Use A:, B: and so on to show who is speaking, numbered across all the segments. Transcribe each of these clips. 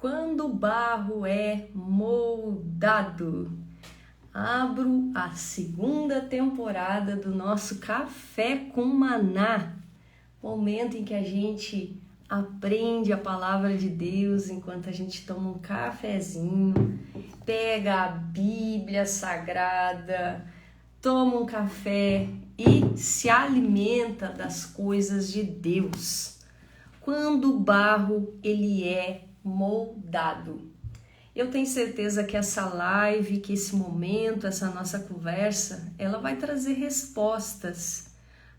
A: Quando o barro é moldado. Abro a segunda temporada do nosso Café com Maná, momento em que a gente aprende a palavra de Deus enquanto a gente toma um cafezinho, pega a Bíblia Sagrada, toma um café e se alimenta das coisas de Deus. Quando o barro ele é moldado. Eu tenho certeza que essa live, que esse momento, essa nossa conversa, ela vai trazer respostas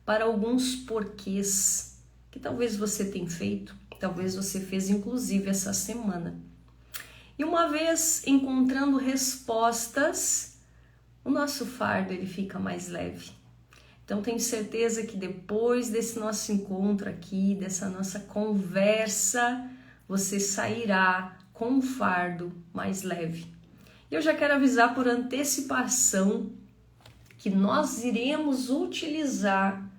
A: para alguns porquês que talvez você tenha feito, talvez você fez inclusive essa semana. E uma vez encontrando respostas, o nosso fardo ele fica mais leve. Então tenho certeza que depois desse nosso encontro aqui, dessa nossa conversa, você sairá com um fardo mais leve. Eu já quero avisar por antecipação que nós iremos utilizar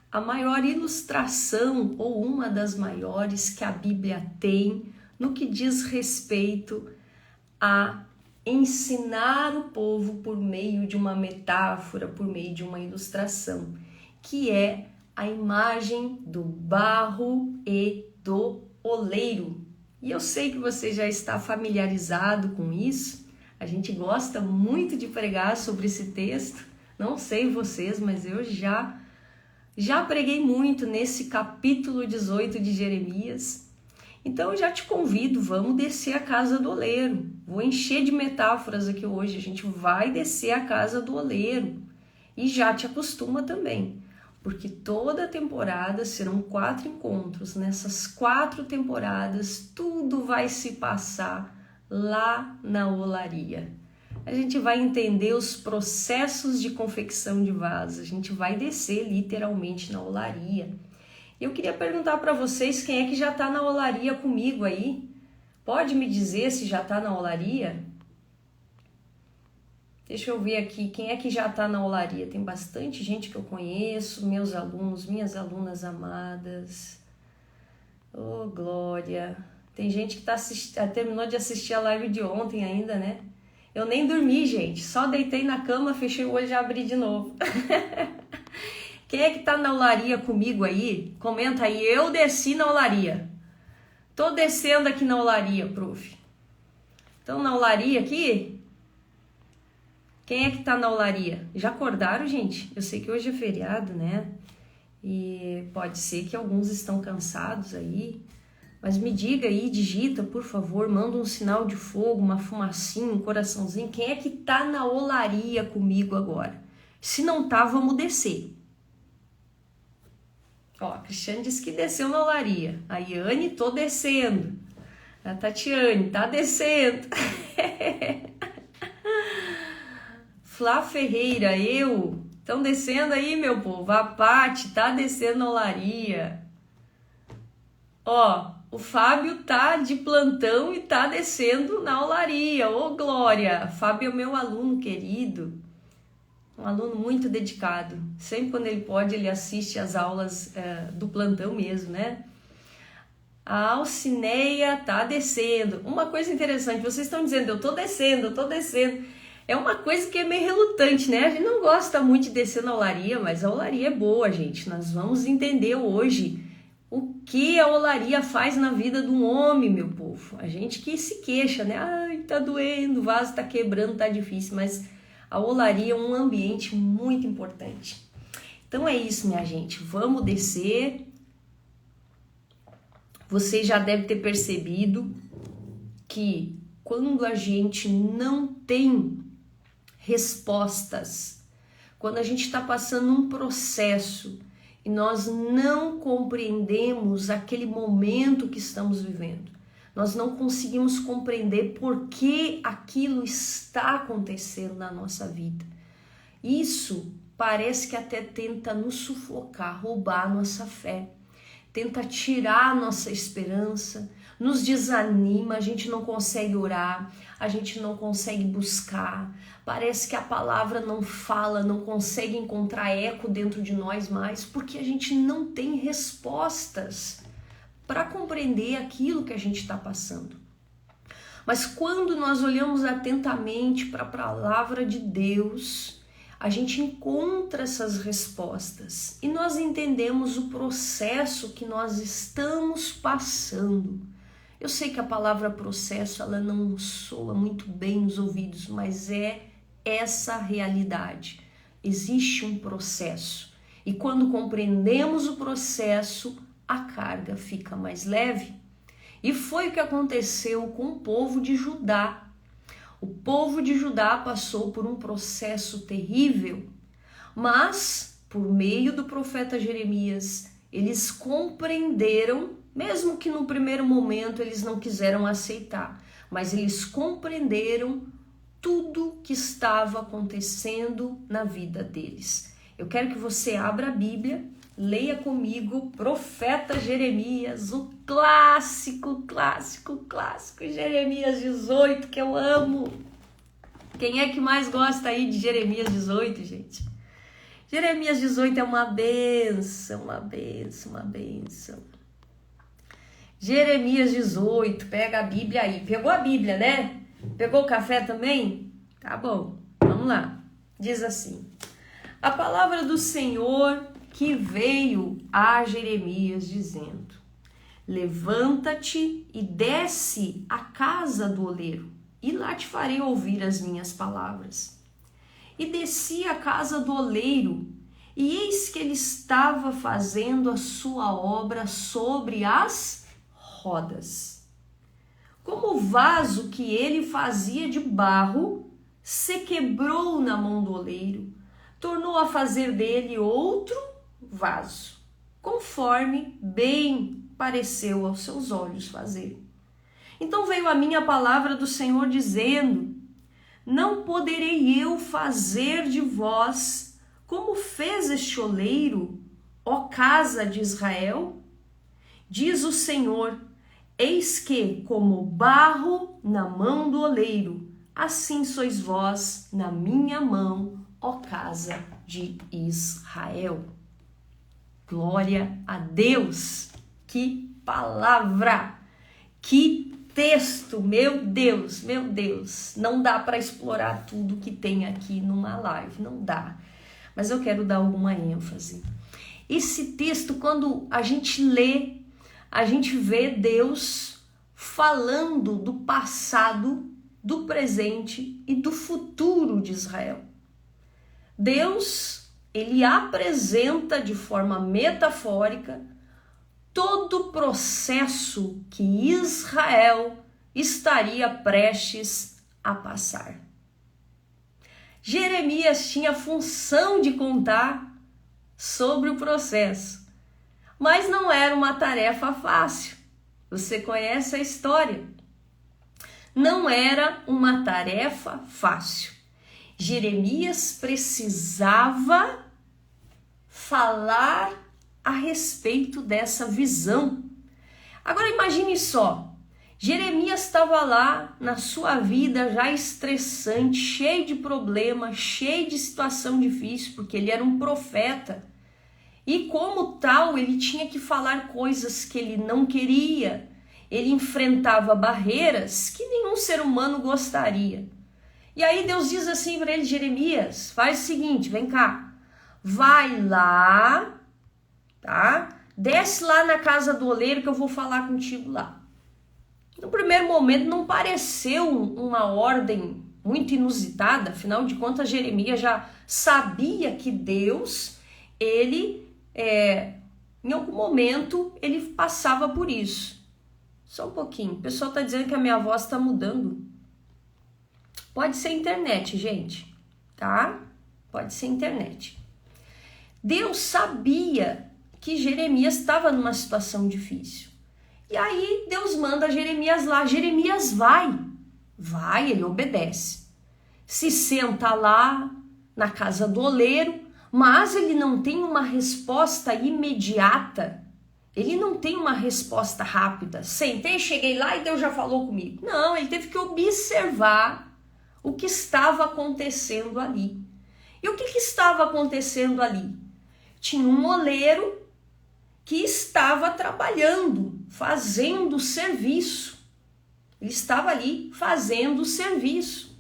A: a maior ilustração ou uma das maiores que a Bíblia tem no que diz respeito a ensinar o povo por meio de uma metáfora, por meio de uma ilustração, que é a imagem do barro e do oleiro. E eu sei que você já está familiarizado com isso. A gente gosta muito de pregar sobre esse texto. Não sei vocês, mas eu já preguei muito nesse capítulo 18 de Jeremias. Então eu já te convido, vamos descer a casa do oleiro. Vou encher de metáforas aqui hoje. A gente vai descer a casa do oleiro. E já te acostuma também. Porque toda temporada serão 4 encontros. Nessas 4 temporadas, tudo vai se passar lá na olaria. A gente vai entender os processos de confecção de vasos. A gente vai descer literalmente na olaria. Eu queria perguntar para vocês quem é que já está na olaria comigo aí. Pode me dizer se já está na olaria? Deixa eu ver aqui, quem é que já está na olaria? Tem bastante gente que eu conheço, meus alunos, minhas alunas amadas. Oh, glória! Tem gente que terminou de assistir a live de ontem ainda, né? Eu nem dormi, gente. Só deitei na cama, fechei o olho e já abri de novo. Quem é que está na olaria comigo aí? Comenta aí, eu desci na olaria. Tô descendo aqui na olaria, prof. Então, na olaria aqui... Quem é que tá na olaria? Já acordaram, gente? Eu sei que hoje é feriado, né? E pode ser que alguns estão cansados aí. Mas me diga aí, digita, por favor, manda um sinal de fogo, uma fumacinha, um coraçãozinho. Quem é que tá na olaria comigo agora? Se não tá, vamos descer. Ó, a Cristiane disse que desceu na olaria. A Iane, tô descendo. A Tatiane, tá descendo. Flá Ferreira, eu, estão descendo aí, meu povo. A Pati tá descendo na olaria. Ó, o Fábio tá de plantão e tá descendo na olaria. Ô, Glória! Fábio é meu aluno querido. Um aluno muito dedicado. Sempre quando ele pode, ele assiste às aulas do plantão mesmo, né? A Alcineia tá descendo. Uma coisa interessante, vocês estão dizendo, eu tô descendo, eu tô descendo. É uma coisa que é meio relutante, né? A gente não gosta muito de descer na olaria, mas a olaria é boa, gente. Nós vamos entender hoje o que a olaria faz na vida de um homem, meu povo. A gente que se queixa, né? Ai, tá doendo, o vaso tá quebrando, tá difícil. Mas a olaria é um ambiente muito importante. Então é isso, minha gente. Vamos descer. Você já deve ter percebido que quando a gente não tem respostas, quando a gente está passando um processo e nós não compreendemos aquele momento que estamos vivendo, nós não conseguimos compreender por que aquilo está acontecendo na nossa vida. Isso parece que até tenta nos sufocar, roubar a nossa fé, tenta tirar a nossa esperança, nos desanima, a gente não consegue orar, a gente não consegue buscar, parece que a palavra não fala, não consegue encontrar eco dentro de nós mais, porque a gente não tem respostas para compreender aquilo que a gente está passando. Mas quando nós olhamos atentamente para a palavra de Deus, a gente encontra essas respostas e nós entendemos o processo que nós estamos passando. Eu sei que a palavra processo ela não soa muito bem nos ouvidos, mas é essa a realidade. Existe um processo e quando compreendemos o processo, a carga fica mais leve. E foi o que aconteceu com o povo de Judá. O povo de Judá passou por um processo terrível, mas por meio do profeta Jeremias, eles compreenderam, mesmo que no primeiro momento eles não quiseram aceitar, mas eles compreenderam tudo que estava acontecendo na vida deles. Eu quero que você abra a Bíblia, leia comigo Profeta Jeremias, o clássico Jeremias 18, que eu amo. Quem é que mais gosta aí de Jeremias 18, gente? Jeremias 18 é uma bênção. Jeremias 18, pega a Bíblia aí. Pegou a Bíblia, né? Pegou o café também? Tá bom, vamos lá. Diz assim: a palavra do Senhor que veio a Jeremias dizendo: levanta-te e desce à casa do oleiro, e lá te farei ouvir as minhas palavras. E desci à casa do oleiro, e eis que ele estava fazendo a sua obra sobre as rodas. Como o vaso que ele fazia de barro se quebrou na mão do oleiro, tornou a fazer dele outro vaso, conforme bem pareceu aos seus olhos fazer. Então veio a mim a palavra do Senhor dizendo: não poderei eu fazer de vós como fez este oleiro, ó casa de Israel? Diz o Senhor: eis que, como barro na mão do oleiro, assim sois vós na minha mão, ó casa de Israel. Glória a Deus! Que palavra! Que texto! Meu Deus! Não dá para explorar tudo que tem aqui numa live, não dá. Mas eu quero dar alguma ênfase. Esse texto, quando a gente lê, a gente vê Deus falando do passado, do presente e do futuro de Israel. Deus, ele apresenta de forma metafórica todo o processo que Israel estaria prestes a passar. Jeremias tinha a função de contar sobre o processo, mas não era uma tarefa fácil. Você conhece a história. Não era uma tarefa fácil. Jeremias precisava falar a respeito dessa visão. Agora imagine só, Jeremias estava lá na sua vida já estressante, cheio de problemas, cheio de situação difícil, porque ele era um profeta. E como tal, ele tinha que falar coisas que ele não queria. Ele enfrentava barreiras que nenhum ser humano gostaria. E aí Deus diz assim para ele: Jeremias, faz o seguinte, vem cá, vai lá, tá? Desce lá na casa do oleiro que eu vou falar contigo lá. No primeiro momento não pareceu uma ordem muito inusitada, afinal de contas Jeremias já sabia que Deus, ele, em algum momento, ele passava por isso. Só um pouquinho, o pessoal está dizendo que a minha voz está mudando. Pode ser internet, gente, tá? Pode ser internet. Deus sabia que Jeremias estava numa situação difícil. E aí Deus manda Jeremias lá. Jeremias vai, ele obedece. Se senta lá na casa do oleiro, mas ele não tem uma resposta imediata. Ele não tem uma resposta rápida. Sentei, cheguei lá e Deus já falou comigo. Não, ele teve que observar o que estava acontecendo ali. E o que estava acontecendo ali? Tinha um oleiro que estava trabalhando, fazendo serviço. Ele estava ali fazendo o serviço.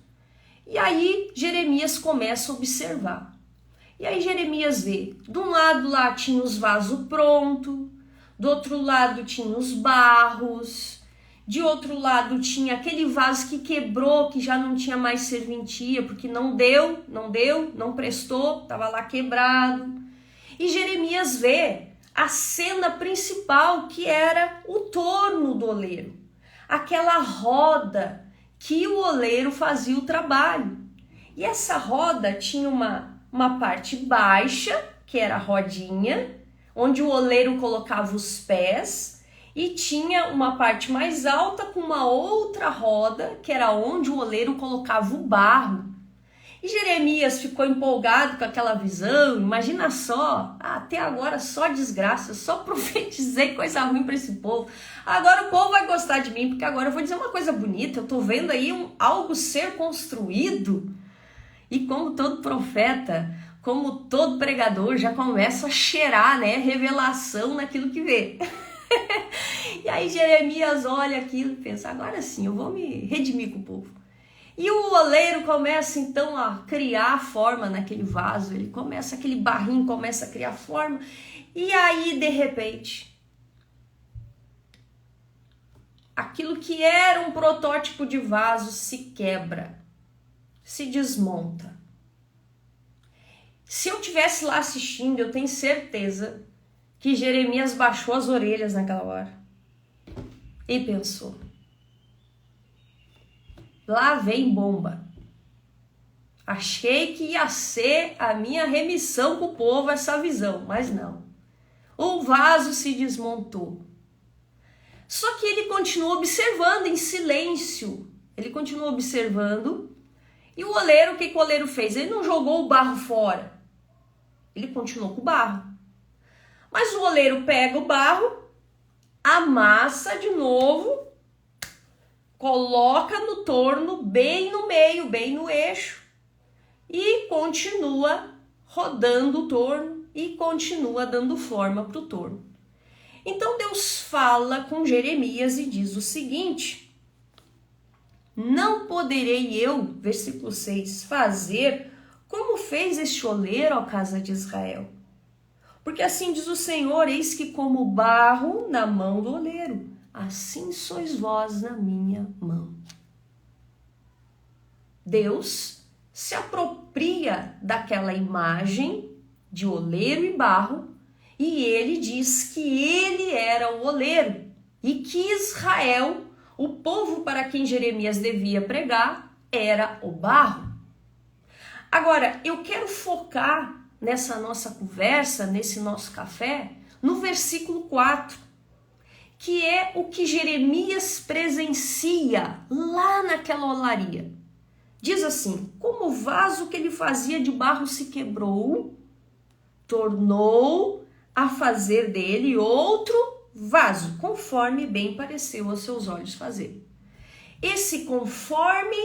A: E aí Jeremias começa a observar. E aí Jeremias vê, de um lado lá tinha os vasos prontos, do outro lado tinha os barros, de outro lado tinha aquele vaso que quebrou, que já não tinha mais serventia, porque não prestou, estava lá quebrado. E Jeremias vê a cena principal, que era o torno do oleiro, aquela roda que o oleiro fazia o trabalho. E essa roda tinha uma parte baixa, que era a rodinha, onde o oleiro colocava os pés, e tinha uma parte mais alta com uma outra roda, que era onde o oleiro colocava o barro. E Jeremias ficou empolgado com aquela visão. Imagina só, até agora só desgraça, só profetizei coisa ruim para esse povo. Agora o povo vai gostar de mim, porque agora eu vou dizer uma coisa bonita, eu tô vendo aí algo ser construído. E como todo profeta, como todo pregador, já começa a cheirar, né, revelação naquilo que vê. E aí Jeremias olha aquilo e pensa, agora sim, eu vou me redimir com o povo. E o oleiro começa então a criar forma naquele vaso, aquele barrinho começa a criar forma, e aí de repente, aquilo que era um protótipo de vaso se quebra, se desmonta. Se eu tivesse lá assistindo, eu tenho certeza que Jeremias baixou as orelhas naquela hora e pensou, lá vem bomba. Achei que ia ser a minha remissão com o povo essa visão, mas não. O vaso se desmontou. Só que ele continuou observando em silêncio. Ele continuou observando. E o oleiro, o que o oleiro fez? Ele não jogou o barro fora. Ele continuou com o barro. Mas o oleiro pega o barro, amassa de novo, coloca no torno, bem no meio, bem no eixo, e continua rodando o torno e continua dando forma para o torno. Então Deus fala com Jeremias e diz o seguinte: não poderei eu, versículo 6, fazer como fez este oleiro, ó casa de Israel. Porque assim diz o Senhor, eis que como barro na mão do oleiro, assim sois vós na minha mão. Deus se apropria daquela imagem de oleiro e barro e ele diz que ele era o oleiro e que Israel, o povo para quem Jeremias devia pregar, era o barro. Agora, eu quero focar nessa nossa conversa, nesse nosso café, no versículo 4. Que é o que Jeremias presencia lá naquela olaria. Diz assim, como o vaso que ele fazia de barro se quebrou, tornou a fazer dele outro vaso, conforme bem pareceu aos seus olhos fazer. Esse conforme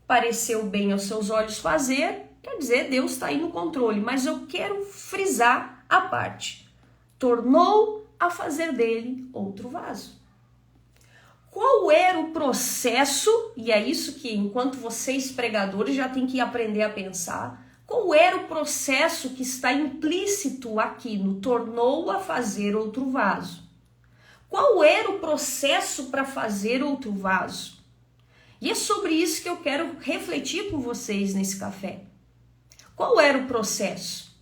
A: pareceu bem aos seus olhos fazer, quer dizer, Deus está aí no controle, mas eu quero frisar a parte. Tornou a fazer dele outro vaso. Qual era o processo, e é isso que enquanto vocês pregadores já tem que aprender a pensar, qual era o processo que está implícito aqui no tornou a fazer outro vaso? Qual era o processo para fazer outro vaso? E é sobre isso que eu quero refletir com vocês nesse café. Qual era o processo?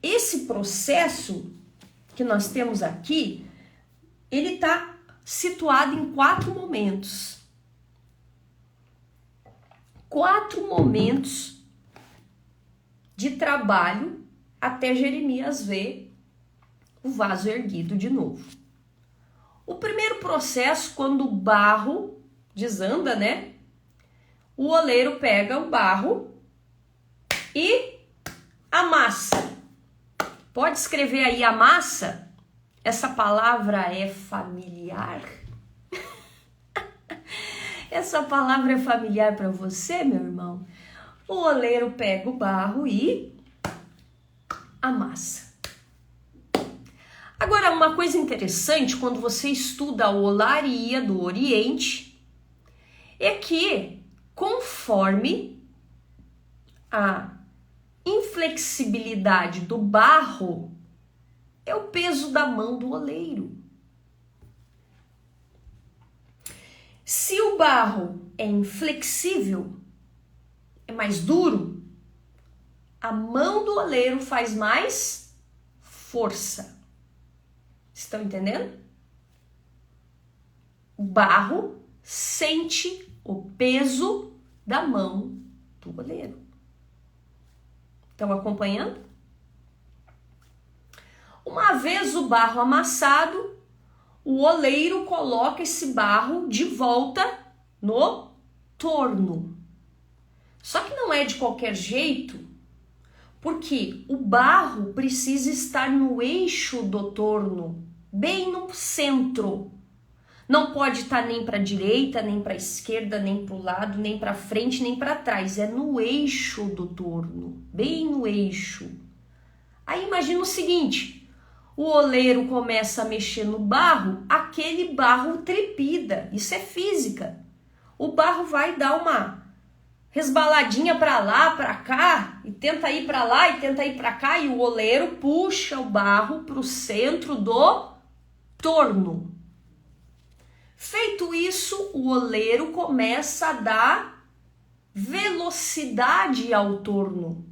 A: Esse processo que nós temos aqui, ele está situado em 4 momentos. 4 momentos de trabalho até Jeremias ver o vaso erguido de novo. O primeiro processo, quando o barro desanda, né? O oleiro pega o barro e amassa. Pode escrever aí amassa? Essa palavra é familiar? Essa palavra é familiar para você, meu irmão? O oleiro pega o barro e amassa. Agora, uma coisa interessante, quando você estuda a olaria do Oriente, é que, conforme a inflexibilidade do barro, é o peso da mão do oleiro. Se o barro é inflexível, é mais duro, a mão do oleiro faz mais força. Estão entendendo? O barro sente o peso da mão do oleiro. Estão acompanhando? Uma vez o barro amassado, o oleiro coloca esse barro de volta no torno. Só que não é de qualquer jeito, porque o barro precisa estar no eixo do torno, bem no centro. Não pode estar nem para a direita, nem para a esquerda, nem para o lado, nem para frente, nem para trás. É no eixo do torno, bem no eixo. Aí imagina o seguinte, o oleiro começa a mexer no barro, aquele barro trepida. Isso é física. O barro vai dar uma resbaladinha para lá, para cá, e tenta ir para lá e tenta ir para cá, e o oleiro puxa o barro para o centro do torno. Feito isso, o oleiro começa a dar velocidade ao torno.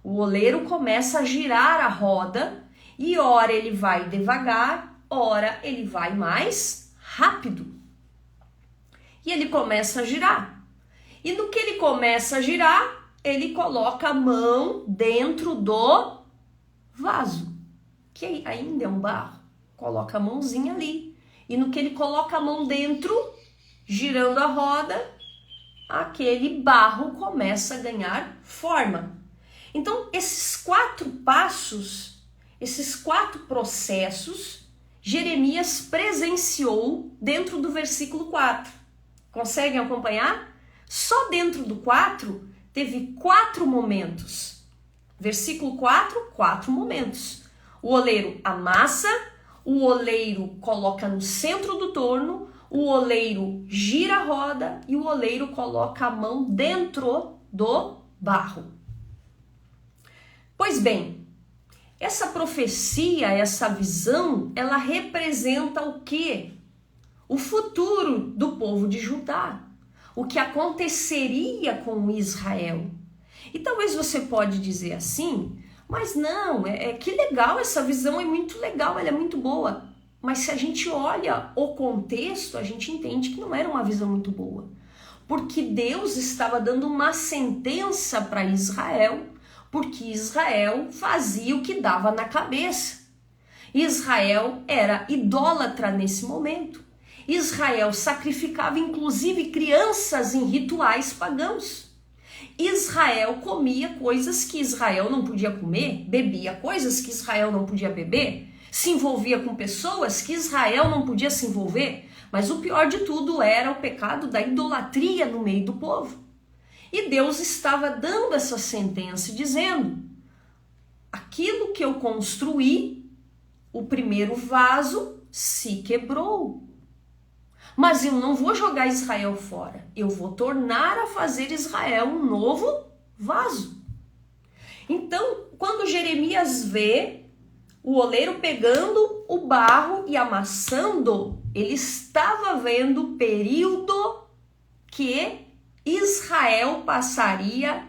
A: O oleiro começa a girar a roda e ora ele vai devagar, ora ele vai mais rápido. E ele começa a girar. E no que ele começa a girar, ele coloca a mão dentro do vaso, que ainda é um barro. Coloca a mãozinha ali. E no que ele coloca a mão dentro, girando a roda, aquele barro começa a ganhar forma. Então, esses 4 passos, esses 4 processos, Jeremias presenciou dentro do versículo 4. Conseguem acompanhar? Só dentro do 4 teve 4 momentos. Versículo 4, 4 momentos. O oleiro amassa, o oleiro coloca no centro do torno, o oleiro gira a roda e o oleiro coloca a mão dentro do barro. Pois bem, essa profecia, essa visão, ela representa o quê? O futuro do povo de Judá. O que aconteceria com Israel. E talvez você pode dizer assim, mas não, que legal, essa visão é muito legal, ela é muito boa. Mas se a gente olha o contexto, a gente entende que não era uma visão muito boa. Porque Deus estava dando uma sentença para Israel, porque Israel fazia o que dava na cabeça. Israel era idólatra nesse momento. Israel sacrificava inclusive crianças em rituais pagãos. Israel comia coisas que Israel não podia comer, bebia coisas que Israel não podia beber, se envolvia com pessoas que Israel não podia se envolver, mas o pior de tudo era o pecado da idolatria no meio do povo. E Deus estava dando essa sentença dizendo, aquilo que eu construí, o primeiro vaso se quebrou. Mas eu não vou jogar Israel fora, eu vou tornar a fazer Israel um novo vaso. Então, quando Jeremias vê o oleiro pegando o barro e amassando, ele estava vendo o período que Israel passaria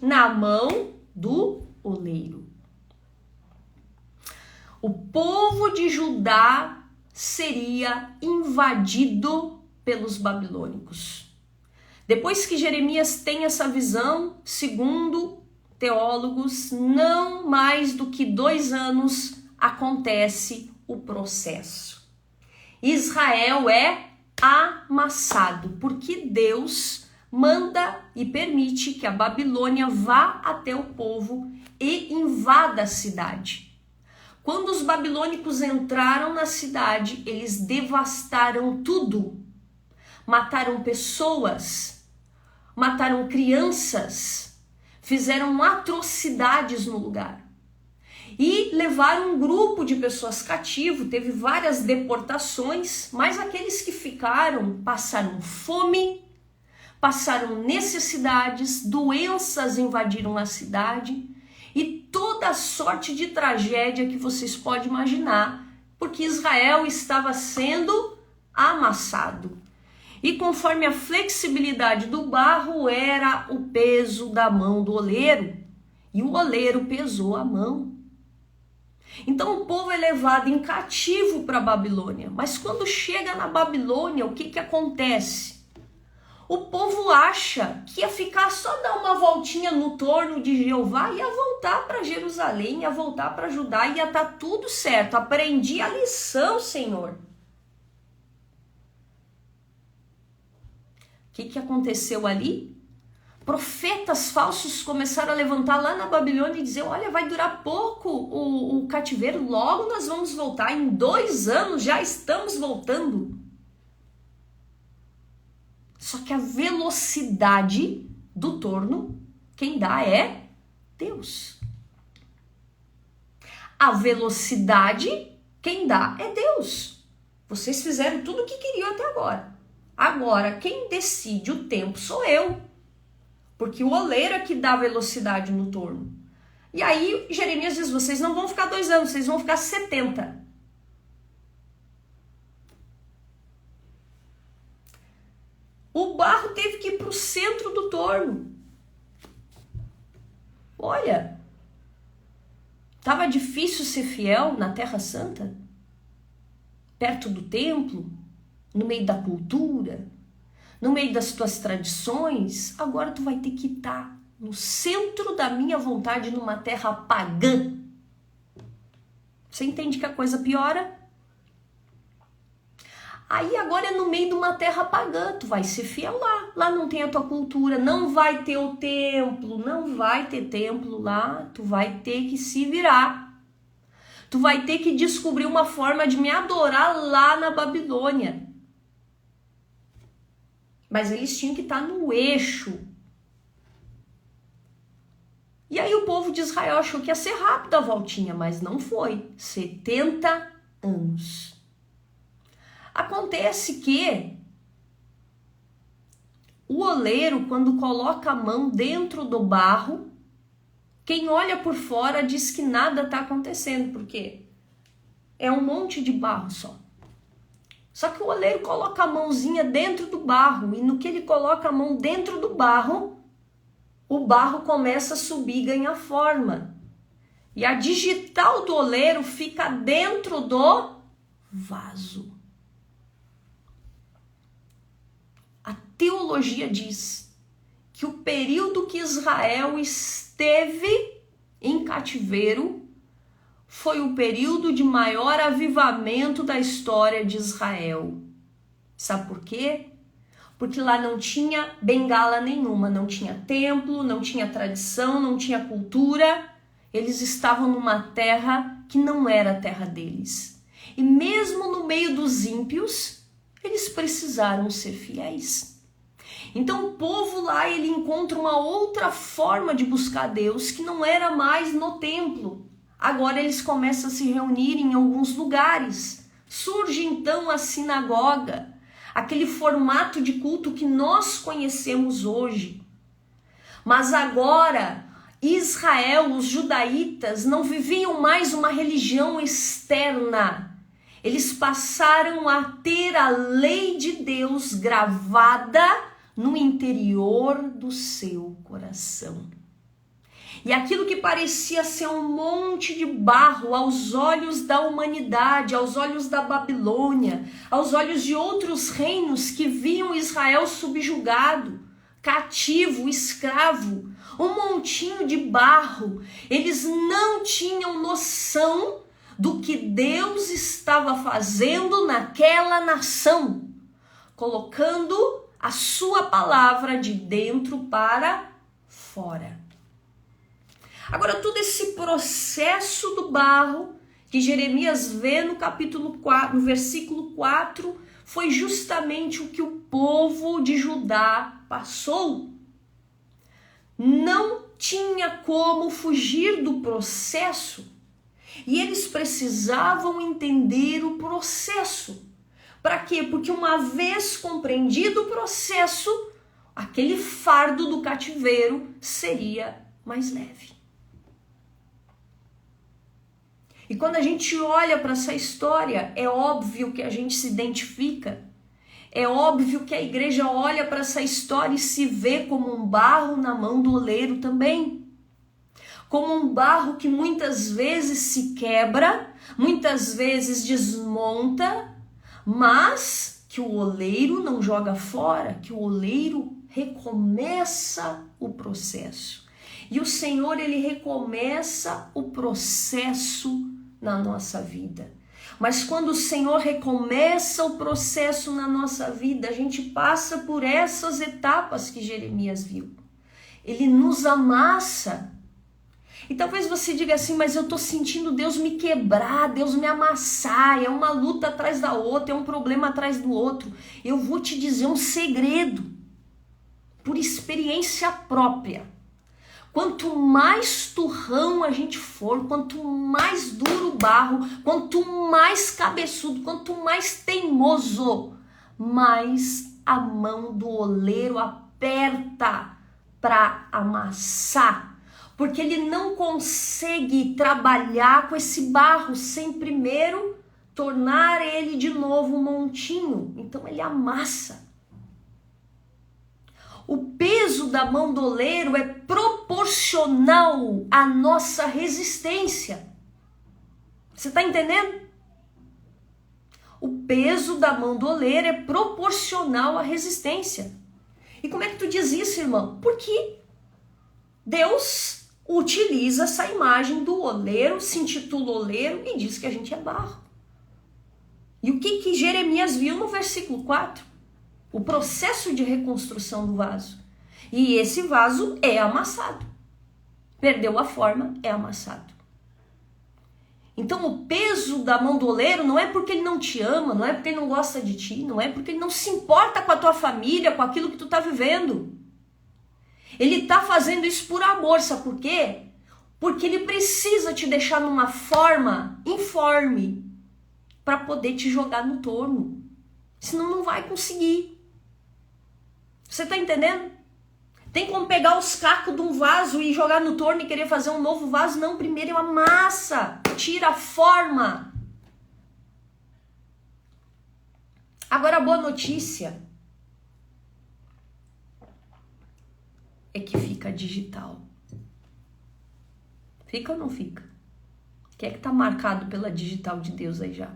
A: na mão do oleiro. O povo de Judá seria invadido pelos babilônicos. Depois que Jeremias tem essa visão, segundo teólogos, não mais do que 2 anos acontece o processo. Israel é amassado, porque Deus manda e permite que a Babilônia vá até o povo e invada a cidade. Quando os babilônicos entraram na cidade, eles devastaram tudo. Mataram pessoas, mataram crianças, fizeram atrocidades no lugar. E levaram um grupo de pessoas cativo, teve várias deportações, mas aqueles que ficaram passaram fome, passaram necessidades, doenças invadiram a cidade e toda sorte de tragédia que vocês podem imaginar, porque Israel estava sendo amassado. E conforme a flexibilidade do barro era o peso da mão do oleiro, e o oleiro pesou a mão. Então o povo é levado em cativo para a Babilônia. Mas quando chega na Babilônia, o que acontece? O povo acha que ia ficar só dar uma voltinha no torno de Jeová, ia voltar para Jerusalém, ia voltar para Judá, ia estar tudo certo. Aprendi a lição, Senhor. O que aconteceu ali? Profetas falsos começaram a levantar lá na Babilônia e dizer, olha, vai durar pouco o cativeiro, logo nós vamos voltar, em 2 anos já estamos voltando. Só que a velocidade do torno, quem dá é Deus. A velocidade, quem dá é Deus. Vocês fizeram tudo o que queriam até agora. Agora, quem decide o tempo sou eu. Porque o oleiro é que dá velocidade no torno. E aí, Jeremias diz, vocês não vão ficar 2 anos, vocês vão ficar 70. O barro teve que ir para o centro do torno. Olha, estava difícil ser fiel na Terra Santa, perto do templo, no meio da cultura, no meio das tuas tradições. Agora tu vai ter que estar no centro da minha vontade, numa terra pagã. Você entende que a coisa piora? Aí agora é no meio de uma terra pagã, tu vai ser fiel lá. Lá não tem a tua cultura, não vai ter o templo, não vai ter templo lá. Tu vai ter que se virar. Tu vai ter que descobrir uma forma de me adorar lá na Babilônia. Mas eles tinham que estar no eixo. E aí o povo de Israel achou que ia ser rápido a voltinha, mas não foi. 70 anos. Acontece que o oleiro, quando coloca a mão dentro do barro, quem olha por fora diz que nada está acontecendo, porque é um monte de barro só. Só que o oleiro coloca a mãozinha dentro do barro, e no que ele coloca a mão dentro do barro, o barro começa a subir e ganhar forma. E a digital do oleiro fica dentro do vaso. A teologia diz que o período que Israel esteve em cativeiro foi o período de maior avivamento da história de Israel. Sabe por quê? Porque lá não tinha bengala nenhuma, não tinha templo, não tinha tradição, não tinha cultura. Eles estavam numa terra que não era a terra deles. E mesmo no meio dos ímpios, eles precisaram ser fiéis. Então o povo lá, ele encontra uma outra forma de buscar Deus, que não era mais no templo. Agora eles começam a se reunir em alguns lugares. Surge então a sinagoga, aquele formato de culto que nós conhecemos hoje. Mas agora, Israel, os judaítas, não viviam mais uma religião externa. Eles passaram a ter a lei de Deus gravada no interior do seu coração. E aquilo que parecia ser um monte de barro aos olhos da humanidade, aos olhos da Babilônia, aos olhos de outros reinos que viam Israel subjugado, cativo, escravo, um montinho de barro. Eles não tinham noção do que Deus estava fazendo naquela nação, colocando a sua palavra de dentro para fora. Agora, todo esse processo do barro que Jeremias vê no capítulo 4, no versículo 4, foi justamente o que o povo de Judá passou. Não tinha como fugir do processo e eles precisavam entender o processo. Para quê? Porque uma vez compreendido o processo, aquele fardo do cativeiro seria mais leve. E quando a gente olha para essa história, é óbvio que a gente se identifica. É óbvio que a igreja olha para essa história e se vê como um barro na mão do oleiro também. Como um barro que muitas vezes se quebra, muitas vezes desmonta, mas que o oleiro não joga fora, que o oleiro recomeça o processo. E o Senhor, ele recomeça o processo na nossa vida. Mas quando o Senhor recomeça o processo na nossa vida, a gente passa por essas etapas que Jeremias viu. Ele nos amassa. E talvez você diga assim, mas eu estou sentindo Deus me quebrar, Deus me amassar, é uma luta atrás da outra, é um problema atrás do outro. Eu vou te dizer um segredo, por experiência própria. Quanto mais turrão a gente for, quanto mais duro o barro, quanto mais cabeçudo, quanto mais teimoso, mais a mão do oleiro aperta para amassar. Porque ele não consegue trabalhar com esse barro sem primeiro tornar ele de novo um montinho. Então ele amassa. O peso da mão do oleiro é proporcional à nossa resistência. Você está entendendo? O peso da mão do oleiro é proporcional à resistência. E como é que tu diz isso, irmão? Porque Deus utiliza essa imagem do oleiro, se intitula oleiro e diz que a gente é barro. E o que Jeremias viu no versículo 4? O processo de reconstrução do vaso. E esse vaso é amassado. Perdeu a forma, é amassado. Então o peso da mão do oleiro não é porque ele não te ama, não é porque ele não gosta de ti, não é porque ele não se importa com a tua família, com aquilo que tu tá vivendo. Ele tá fazendo isso por amor, sabe por quê? Porque ele precisa te deixar numa forma informe para poder te jogar no torno. Senão não vai conseguir. Você tá entendendo? Tem como pegar os cacos de um vaso e jogar no torno e querer fazer um novo vaso? Não, primeiro é uma massa, tira a forma. Agora a boa notícia é que fica digital. Fica ou não fica? O que é que tá marcado pela digital de Deus aí já?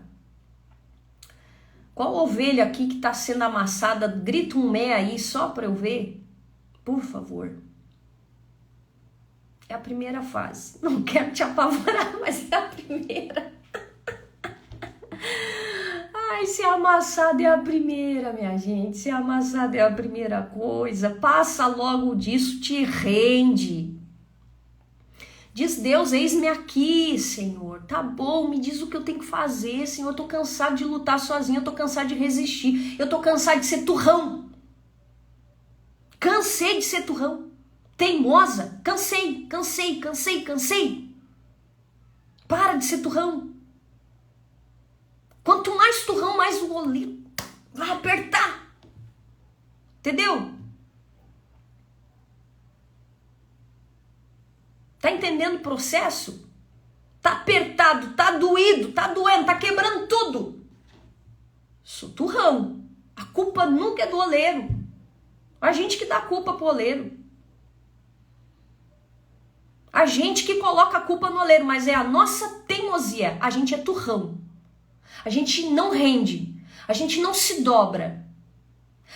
A: Qual ovelha aqui que está sendo amassada? Grita um mé aí só para eu ver. Por favor. É a primeira fase. Não quero te apavorar, mas é a primeira. Ai, ser amassado é a primeira, minha gente. Ser amassado é a primeira coisa. Passa logo disso, te rende. Diz Deus, eis-me aqui, Senhor. Tá bom, me diz o que eu tenho que fazer, Senhor. Eu tô cansado de lutar sozinho, eu tô cansado de resistir. Eu tô cansado de ser turrão. Cansei de ser turrão. Teimosa. Cansei. Para de ser turrão. Quanto mais turrão, mais o oleiro vai apertar. Entendeu? Tá entendendo o processo? Tá apertado, tá doído, tá doendo, tá quebrando tudo. Sou turrão. A culpa nunca é do oleiro. A gente que dá a culpa pro oleiro. A gente que coloca a culpa no oleiro, mas é a nossa teimosia. A gente é turrão. A gente não rende. A gente não se dobra.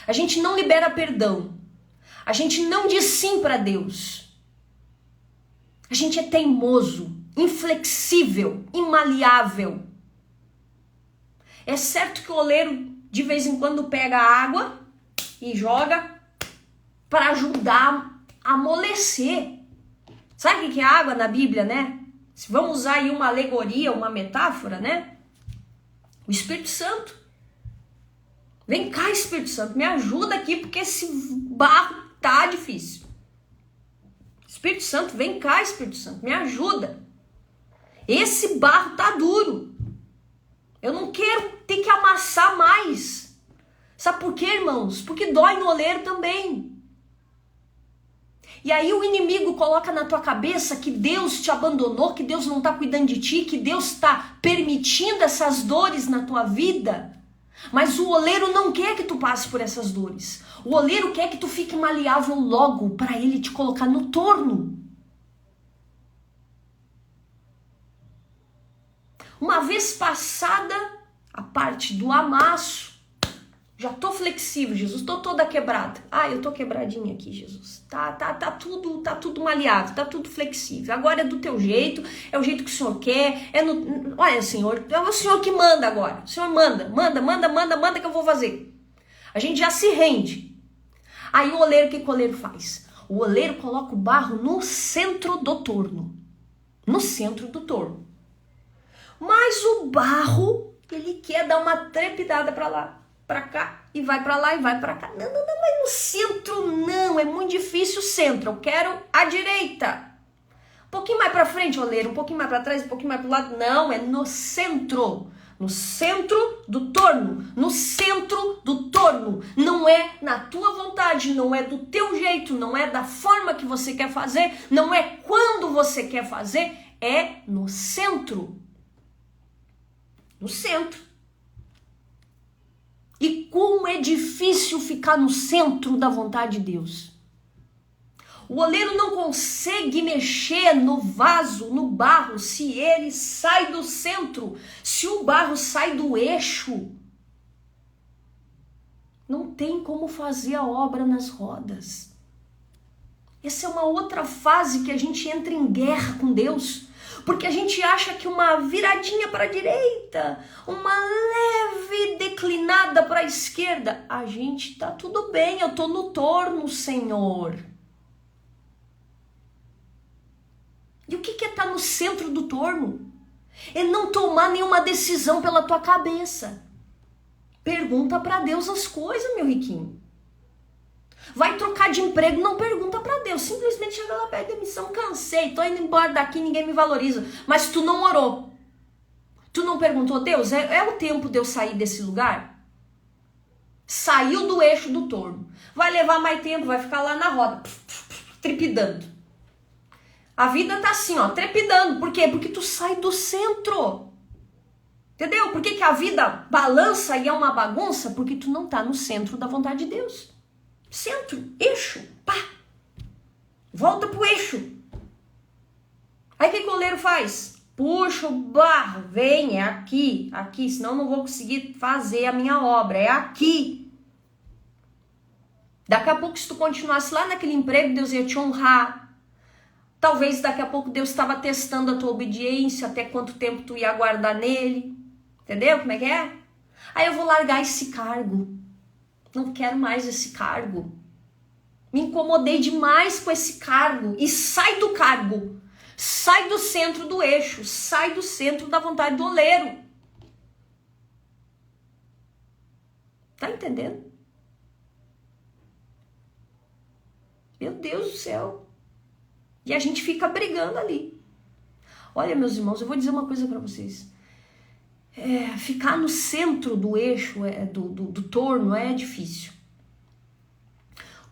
A: A gente não libera perdão. A gente não diz sim para Deus. A gente é teimoso, inflexível, imaleável. É certo que o oleiro de vez em quando pega água e joga para ajudar a amolecer. Sabe o que é água na Bíblia, né? Se vamos usar aí uma alegoria, uma metáfora, né? O Espírito Santo. Vem cá, Espírito Santo, me ajuda aqui porque esse barro tá difícil. Espírito Santo, vem cá, Espírito Santo, me ajuda. Esse barro tá duro. Eu não quero ter que amassar mais. Sabe por quê, irmãos? Porque dói no oleiro também. E aí o inimigo coloca na tua cabeça que Deus te abandonou, que Deus não está cuidando de ti, que Deus está permitindo essas dores na tua vida. Mas o oleiro não quer que tu passe por essas dores. O oleiro quer que tu fique maleável logo para ele te colocar no torno. Uma vez passada a parte do amasso, já tô flexível, Jesus, tô toda quebrada. Eu tô quebradinha aqui, Jesus. Tá tudo maleável, tá tudo flexível. Agora é do teu jeito, é o jeito que o Senhor quer. Olha, Senhor, é o Senhor que manda agora. O Senhor manda que eu vou fazer. A gente já se rende. Aí o oleiro, o que o oleiro faz? O oleiro coloca o barro no centro do torno. No centro do torno. Mas o barro, ele quer dar uma trepidada para lá, para cá, e vai para lá e vai para cá. Não, mas no centro não, é muito difícil o centro, eu quero a direita. Um pouquinho mais para frente, oleiro, um pouquinho mais para trás, um pouquinho mais para o lado. Não, é no centro do torno, no centro do torno. Não é na tua vontade, não é do teu jeito, não é da forma que você quer fazer, não é quando você quer fazer, é no centro. No centro. E como é difícil ficar no centro da vontade de Deus. O oleiro não consegue mexer no vaso, no barro, se ele sai do centro. Se o barro sai do eixo, não tem como fazer a obra nas rodas. Essa é uma outra fase que a gente entra em guerra com Deus. Porque a gente acha que uma viradinha para a direita, uma leve declinada para a esquerda, a gente tá tudo bem, eu tô no torno, Senhor. E o que é estar no centro do torno? É não tomar nenhuma decisão pela tua cabeça. Pergunta para Deus as coisas, meu riquinho. Vai trocar de emprego, não pergunta pra Deus. Simplesmente chega lá, pede demissão, cansei, tô indo embora daqui, ninguém me valoriza. Mas tu não orou. Tu não perguntou, Deus, é o tempo de eu sair desse lugar? Saiu do eixo do torno. Vai levar mais tempo, vai ficar lá na roda, trepidando. A vida tá assim, ó, trepidando. Por quê? Porque tu sai do centro. Entendeu? Por que a vida balança e é uma bagunça? Porque tu não tá no centro da vontade de Deus. Centro, eixo, pá. Volta pro eixo. Aí o que o oleiro faz? Puxa o barro, vem, é aqui, senão não vou conseguir fazer a minha obra, é aqui. Daqui a pouco, se tu continuasse lá naquele emprego, Deus ia te honrar. Talvez daqui a pouco Deus estava testando a tua obediência, até quanto tempo tu ia aguardar nele. Entendeu como é que é? Aí eu vou largar esse cargo. Não quero mais esse cargo. Me incomodei demais com esse cargo. E sai do cargo. Sai do centro do eixo. Sai do centro da vontade do oleiro. Tá entendendo? Meu Deus do céu. E a gente fica brigando ali. Olha, meus irmãos, eu vou dizer uma coisa para vocês. Ficar no centro do eixo, do torno, é difícil.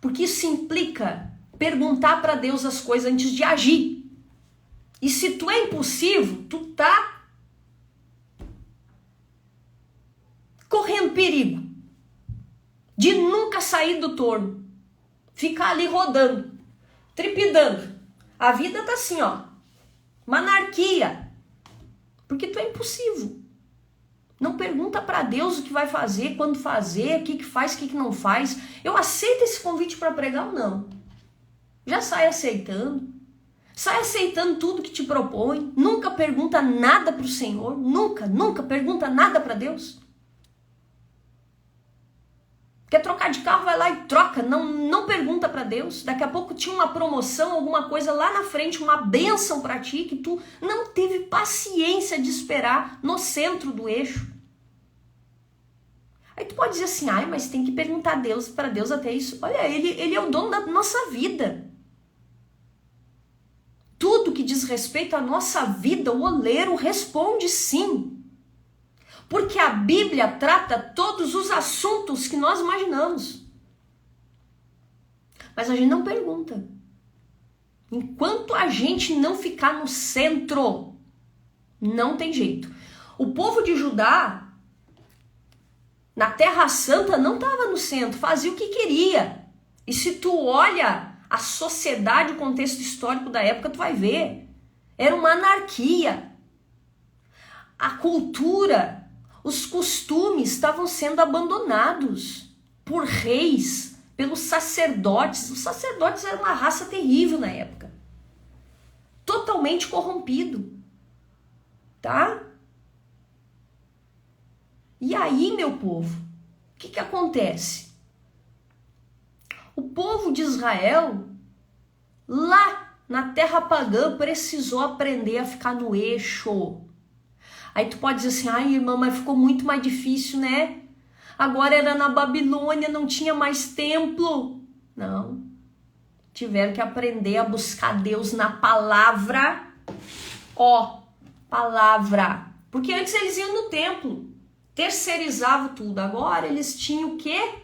A: Porque isso implica perguntar para Deus as coisas antes de agir. E se tu é impulsivo, tu tá correndo perigo de nunca sair do torno. Ficar ali rodando, trepidando. A vida tá assim, ó, uma anarquia. Porque tu é impulsivo. Não pergunta para Deus o que vai fazer, quando fazer, o que faz, o que não faz. Eu aceito esse convite para pregar ou não? Já sai aceitando. Sai aceitando tudo que te propõe. Nunca pergunta nada para o Senhor. Nunca pergunta nada para Deus. Quer trocar de carro, vai lá e troca. Não pergunta para Deus. Daqui a pouco tinha uma promoção, alguma coisa lá na frente, uma bênção para ti que tu não teve paciência de esperar no centro do eixo. Aí tu pode dizer assim, mas tem que perguntar para Deus até isso. Olha, ele é o dono da nossa vida. Tudo que diz respeito à nossa vida, o oleiro responde sim. Porque a Bíblia trata todos os assuntos que nós imaginamos. Mas a gente não pergunta. Enquanto a gente não ficar no centro, não tem jeito. O povo de Judá, na Terra Santa, não estava no centro, fazia o que queria. E se tu olha a sociedade, o contexto histórico da época, tu vai ver. Era uma anarquia. A cultura, os costumes estavam sendo abandonados por reis, pelos sacerdotes. Os sacerdotes eram uma raça terrível na época. Totalmente corrompido. Tá? E aí, meu povo, o que acontece? O povo de Israel, lá na terra pagã, precisou aprender a ficar no eixo. Aí tu pode dizer assim, ai irmã, mas ficou muito mais difícil, né? Agora era na Babilônia, não tinha mais templo. Não. Tiveram que aprender a buscar Deus na palavra. Palavra. Porque antes eles iam no templo, terceirizavam tudo. Agora eles tinham o quê?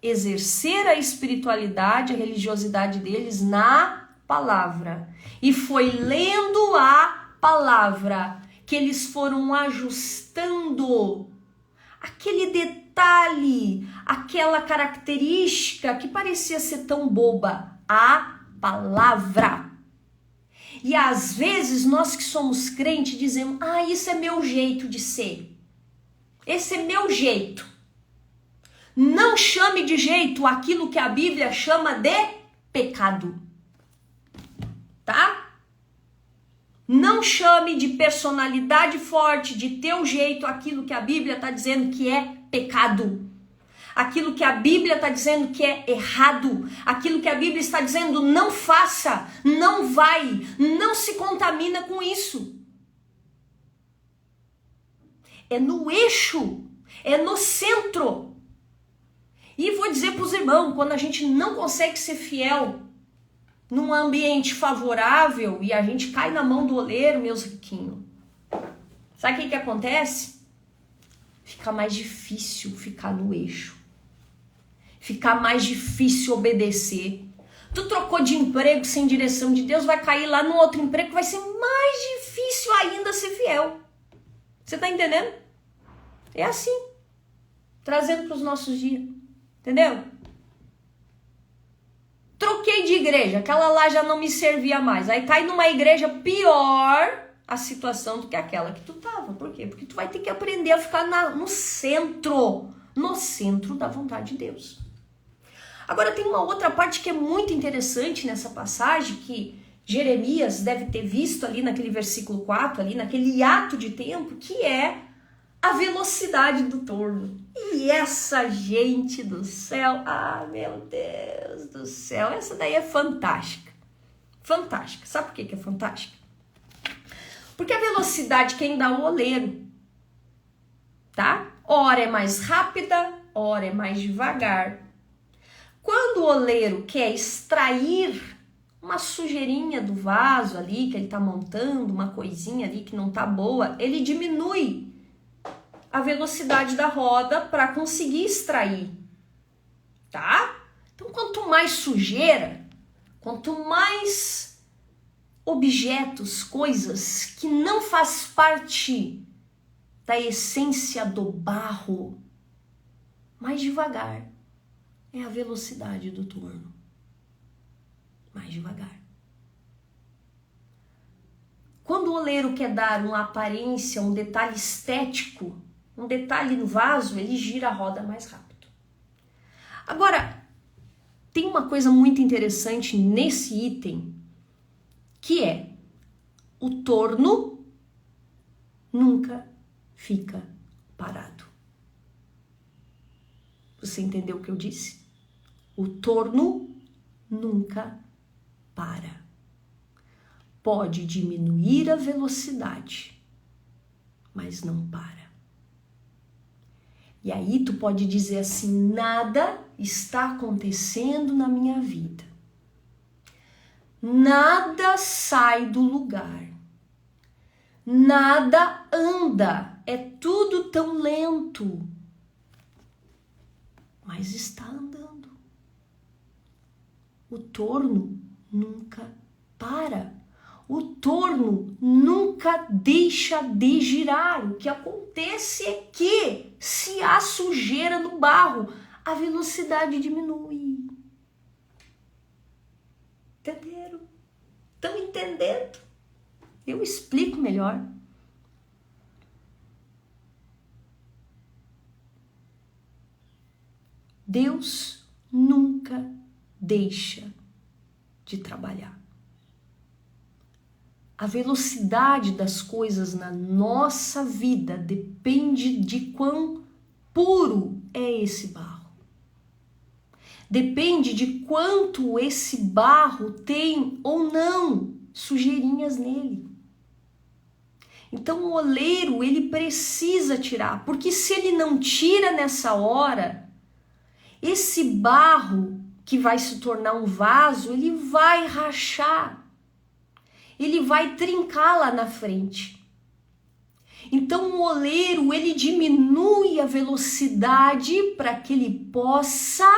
A: Exercer a espiritualidade, a religiosidade deles na palavra. E foi lendo a palavra que eles foram ajustando aquele detalhe, aquela característica que parecia ser tão boba, a palavra. E às vezes nós que somos crentes dizemos, isso é meu jeito de ser. Esse é meu jeito. Não chame de jeito aquilo que a Bíblia chama de pecado. Tá? Não chame de personalidade forte, de teu jeito, aquilo que a Bíblia está dizendo que é pecado. Aquilo que a Bíblia está dizendo que é errado. Aquilo que a Bíblia está dizendo não faça, não vai, não se contamina com isso. É no eixo, é no centro. E vou dizer para os irmãos, quando a gente não consegue ser fiel num ambiente favorável e a gente cai na mão do oleiro, meus riquinhos, sabe o que acontece? Fica mais difícil ficar no eixo. Fica mais difícil obedecer. Tu trocou de emprego sem direção de Deus, vai cair lá no outro emprego que vai ser mais difícil ainda ser fiel. Você tá entendendo? É assim. Trazendo para os nossos dias. Entendeu? Troquei de igreja, aquela lá já não me servia mais. Aí cai numa igreja pior a situação do que aquela que tu tava. Por quê? Porque tu vai ter que aprender a ficar no centro da vontade de Deus. Agora tem uma outra parte que é muito interessante nessa passagem, que Jeremias deve ter visto ali naquele versículo 4, ali naquele ato de tempo, que é a velocidade do torno. E essa gente do céu, meu Deus do céu, essa daí é fantástica. Fantástica. Sabe por que é fantástica? Porque a velocidade quem dá o oleiro, tá? Ora é mais rápida, ora é mais devagar. Quando o oleiro quer extrair uma sujeirinha do vaso ali, que ele tá montando, uma coisinha ali que não tá boa, ele diminui a velocidade da roda para conseguir extrair, tá? Então, quanto mais sujeira, quanto mais objetos, coisas que não faz parte da essência do barro, mais devagar é a velocidade do torno. Mais devagar. Quando o oleiro quer dar uma aparência, um detalhe estético, um detalhe no vaso, ele gira a roda mais rápido. Agora, tem uma coisa muito interessante nesse item, que é o torno nunca fica parado. Você entendeu o que eu disse? O torno nunca para. Pode diminuir a velocidade, mas não para. E aí tu pode dizer assim, nada está acontecendo na minha vida. Nada sai do lugar. Nada anda. É tudo tão lento. Mas está andando. O torno nunca para. O torno nunca deixa de girar. O que acontece é que, se há sujeira no barro, a velocidade diminui. Entenderam? Estão entendendo? Eu explico melhor. Deus nunca deixa de trabalhar. A velocidade das coisas na nossa vida depende de quão puro é esse barro. Depende de quanto esse barro tem ou não sujeirinhas nele. Então o oleiro, ele precisa tirar, porque se ele não tira nessa hora, esse barro que vai se tornar um vaso, ele vai rachar. Ele vai trincar lá na frente. Então o oleiro, ele diminui a velocidade para que ele possa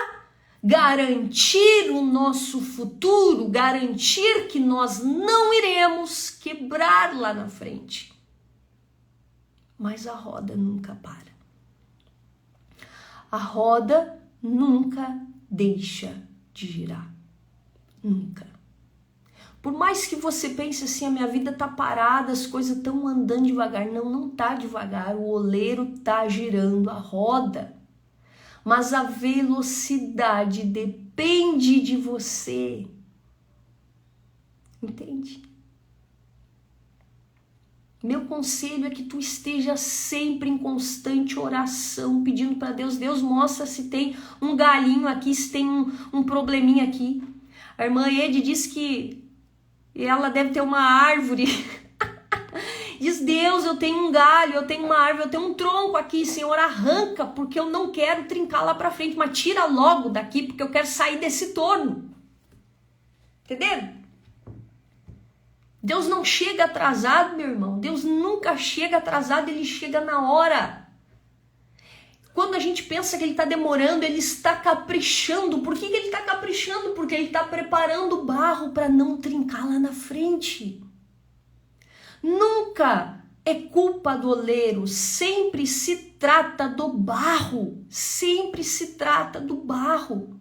A: garantir o nosso futuro, garantir que nós não iremos quebrar lá na frente. Mas a roda nunca para. A roda nunca deixa de girar. Nunca. Por mais que você pense assim, a minha vida tá parada, as coisas estão andando devagar. Não, não tá devagar. O oleiro tá girando a roda. Mas a velocidade depende de você. Entende? Meu conselho é que tu esteja sempre em constante oração, pedindo para Deus. Deus, mostra se tem um galinho aqui, se tem um probleminha aqui. A irmã Ede diz que ela deve ter uma árvore. Diz, Deus, eu tenho um galho, eu tenho uma árvore, eu tenho um tronco aqui, Senhor, arranca, porque eu não quero trincar lá para frente, mas tira logo daqui, porque eu quero sair desse torno. Entendeu? Deus não chega atrasado, meu irmão. Deus nunca chega atrasado, ele chega na hora. Quando a gente pensa que ele está demorando, ele está caprichando. Por que ele está caprichando? Porque ele está preparando o barro para não trincar lá na frente. Nunca é culpa do oleiro, sempre se trata do barro. Sempre se trata do barro.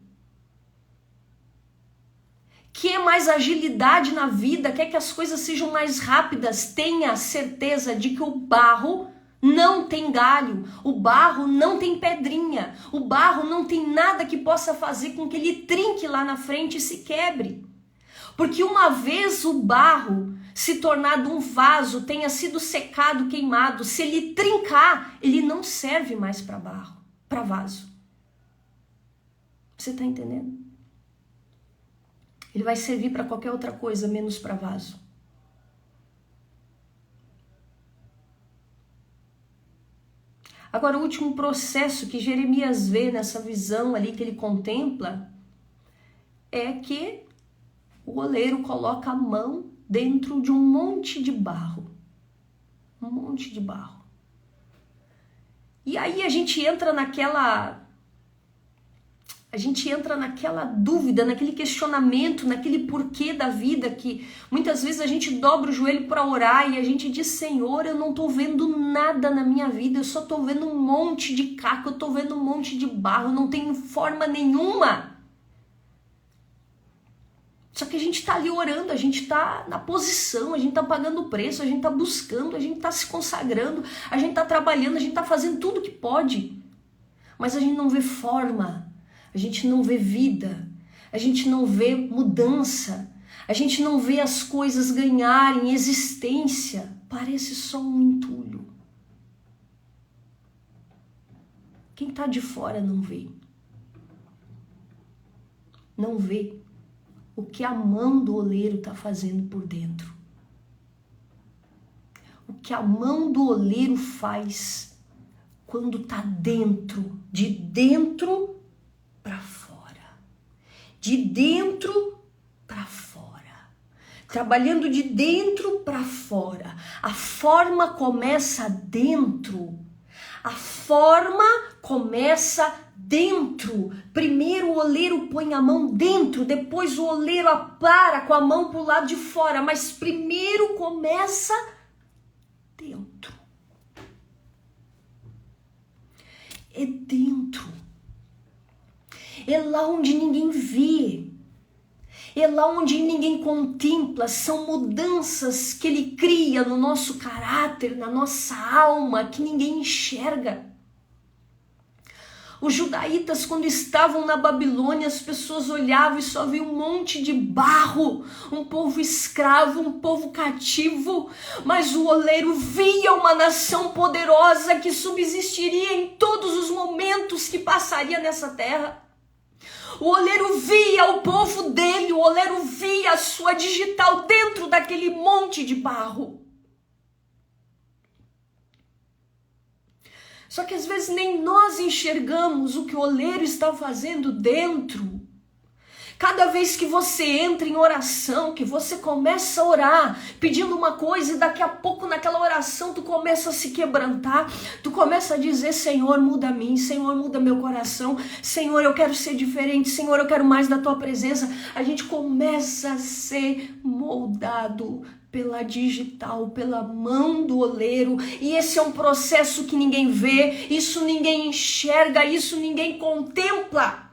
A: Quer mais agilidade na vida, quer que as coisas sejam mais rápidas, tenha certeza de que o barro não tem galho, o barro não tem pedrinha, o barro não tem nada que possa fazer com que ele trinque lá na frente e se quebre. Porque uma vez o barro se tornado um vaso, tenha sido secado, queimado, se ele trincar, ele não serve mais para barro, para vaso. Você está entendendo? Ele vai servir para qualquer outra coisa, menos para vaso. Agora, o último processo que Jeremias vê nessa visão ali que ele contempla é que o oleiro coloca a mão dentro de um monte de barro. Um monte de barro. E aí a gente entra naquela dúvida, naquele questionamento, naquele porquê da vida, que muitas vezes a gente dobra o joelho para orar e a gente diz, Senhor, eu não estou vendo nada na minha vida, eu só estou vendo um monte de caco, eu estou vendo um monte de barro, eu não tenho forma nenhuma. Só que a gente está ali orando, a gente está na posição, a gente está pagando o preço, a gente está buscando, a gente está se consagrando, a gente está trabalhando, a gente está fazendo tudo que pode, mas a gente não vê forma. A gente não vê vida, a gente não vê mudança, a gente não vê as coisas ganharem existência, parece só um entulho. Quem está de fora não vê. Não vê o que a mão do oleiro está fazendo por dentro. O que a mão do oleiro faz quando está dentro, de dentro para fora, de dentro para fora, trabalhando de dentro para fora. A forma começa dentro, a forma começa dentro. Primeiro o oleiro põe a mão dentro, depois o oleiro apara com a mão para o lado de fora, mas primeiro começa dentro. É dentro. É lá onde ninguém vê. É lá onde ninguém contempla. São mudanças que ele cria no nosso caráter, na nossa alma, que ninguém enxerga. Os judaítas, quando estavam na Babilônia, as pessoas olhavam e só viam um monte de barro, um povo escravo, um povo cativo, mas o oleiro via uma nação poderosa que subsistiria em todos os momentos que passaria nessa terra. O oleiro via o povo dele, o oleiro via a sua digital dentro daquele monte de barro. Só que às vezes nem nós enxergamos o que o oleiro está fazendo dentro. Cada vez que você entra em oração, que você começa a orar, pedindo uma coisa e daqui a pouco naquela oração tu começa a se quebrantar, tu começa a dizer, Senhor, muda mim, Senhor, muda meu coração, Senhor, eu quero ser diferente, Senhor, eu quero mais da tua presença. A gente começa a ser moldado pela digital, pela mão do oleiro, e esse é um processo que ninguém vê, isso ninguém enxerga, isso ninguém contempla,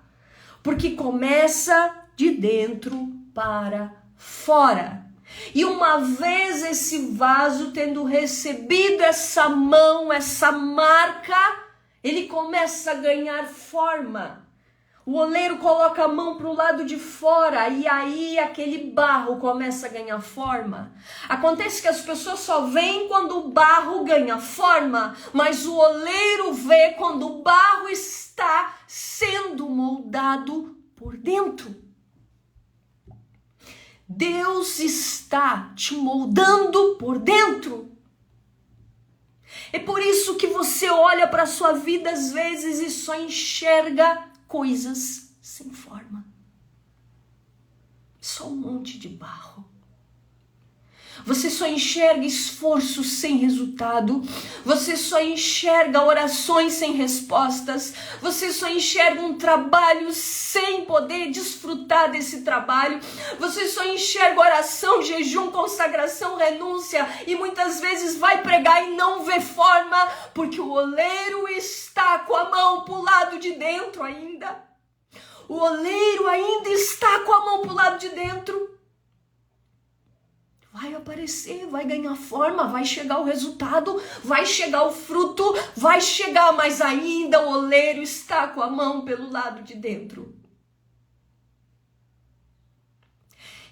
A: porque começa de dentro para fora. E uma vez esse vaso tendo recebido essa mão, essa marca, ele começa a ganhar forma. O oleiro coloca a mão para o lado de fora e aí aquele barro começa a ganhar forma. Acontece que as pessoas só veem quando o barro ganha forma, mas o oleiro vê quando o barro está sendo moldado por dentro. Deus está te moldando por dentro. É por isso que você olha para a sua vida às vezes e só enxerga coisas sem forma. Só um monte de barro. Você só enxerga esforço sem resultado. Você só enxerga orações sem respostas. Você só enxerga um trabalho sem poder desfrutar desse trabalho. Você só enxerga oração, jejum, consagração, renúncia. E muitas vezes vai pregar e não vê forma, porque o oleiro está com a mão para o lado de dentro ainda. O oleiro ainda está com a mão para o lado de dentro. Vai aparecer, vai ganhar forma, vai chegar o resultado, vai chegar o fruto, vai chegar, mas ainda o oleiro está com a mão pelo lado de dentro.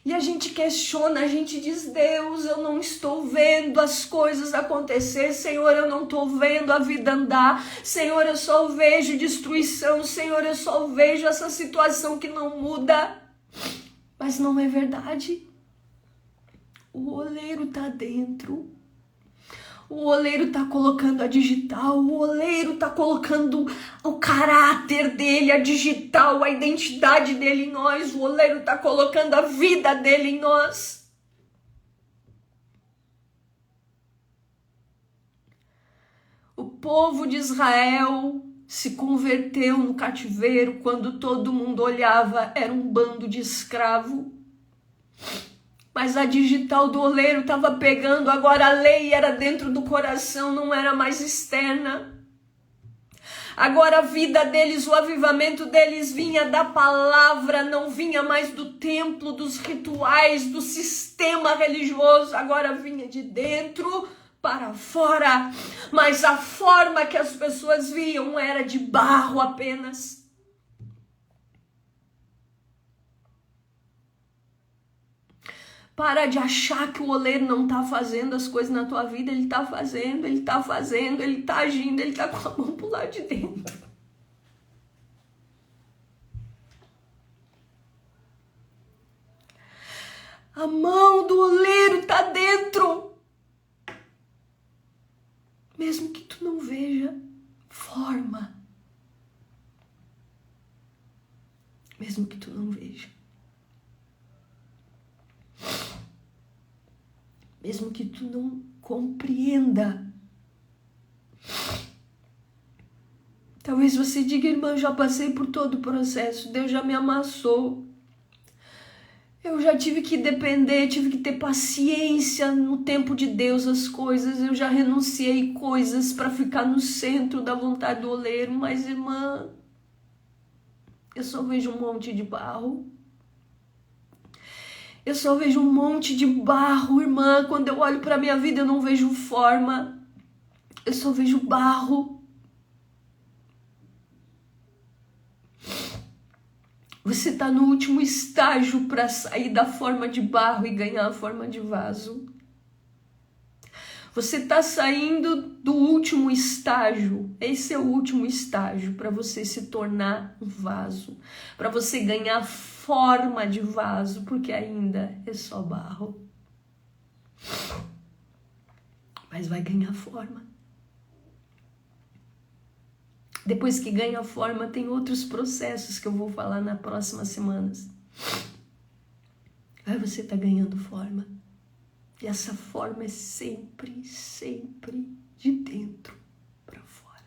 A: E a gente questiona, a gente diz, Deus, eu não estou vendo as coisas acontecer, Senhor, eu não estou vendo a vida andar, Senhor, eu só vejo destruição, Senhor, eu só vejo essa situação que não muda. Mas não é verdade. O oleiro está dentro. O oleiro está colocando a digital. O oleiro está colocando o caráter dele, a digital, a identidade dele em nós. O oleiro está colocando a vida dele em nós. O povo de Israel se converteu no cativeiro quando todo mundo olhava, era um bando de escravo. Mas a digital do oleiro estava pegando, agora a lei era dentro do coração, não era mais externa. Agora a vida deles, o avivamento deles vinha da palavra, não vinha mais do templo, dos rituais, do sistema religioso, agora vinha de dentro para fora. Mas a forma que as pessoas viam era de barro apenas. Para de achar que o oleiro não está fazendo as coisas na tua vida. Ele está fazendo, ele está fazendo, ele está agindo, ele está com a mão pro lado de dentro. A mão do oleiro está dentro. Mesmo que tu não veja forma. Mesmo que tu não veja. Mesmo que tu não compreenda. Talvez Talvez você diga, irmã, eu já passei por todo o processo, Deus já me amassou. Eu já tive que depender, tive que ter paciência no tempo de Deus as coisas. Eu já renunciei coisas para ficar no centro da vontade do oleiro. Mas, irmã, eu só vejo um monte de barro. Eu só vejo um monte de barro, irmã. Quando eu olho para minha vida, eu não vejo forma. Eu só vejo barro. Você está no último estágio para sair da forma de barro e ganhar a forma de vaso. Você está saindo do último estágio. Esse é o último estágio para você se tornar um vaso. Para você ganhar forma de vaso, porque ainda é só barro. Mas vai ganhar forma. Depois que ganha forma, tem outros processos que eu vou falar nas próximas semanas. Aí você está ganhando forma. E essa forma é sempre, sempre de dentro para fora.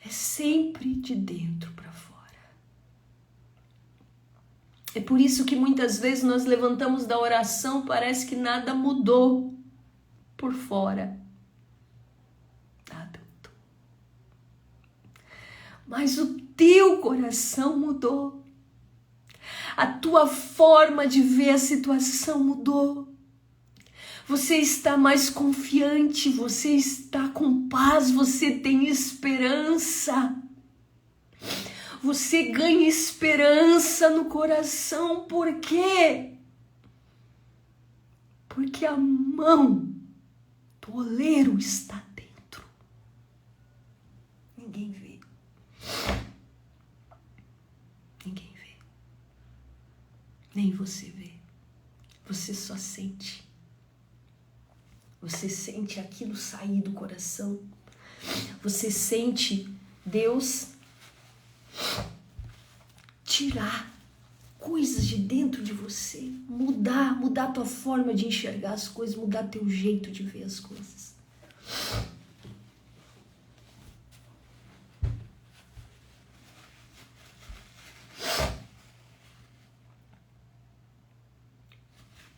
A: É sempre de dentro para fora. É por isso que muitas vezes nós levantamos da oração, parece que nada mudou por fora. Mas o teu coração mudou. A tua forma de ver a situação mudou. Você está mais confiante, você está com paz, você tem esperança. Você ganha esperança no coração. Por quê? Porque a mão do oleiro está dentro. Ninguém vê. Ninguém vê. Nem você vê. Você só sente. Você sente aquilo sair do coração. Você sente Deus tirar coisas de dentro de você. Mudar a tua forma de enxergar as coisas. Mudar teu jeito de ver as coisas.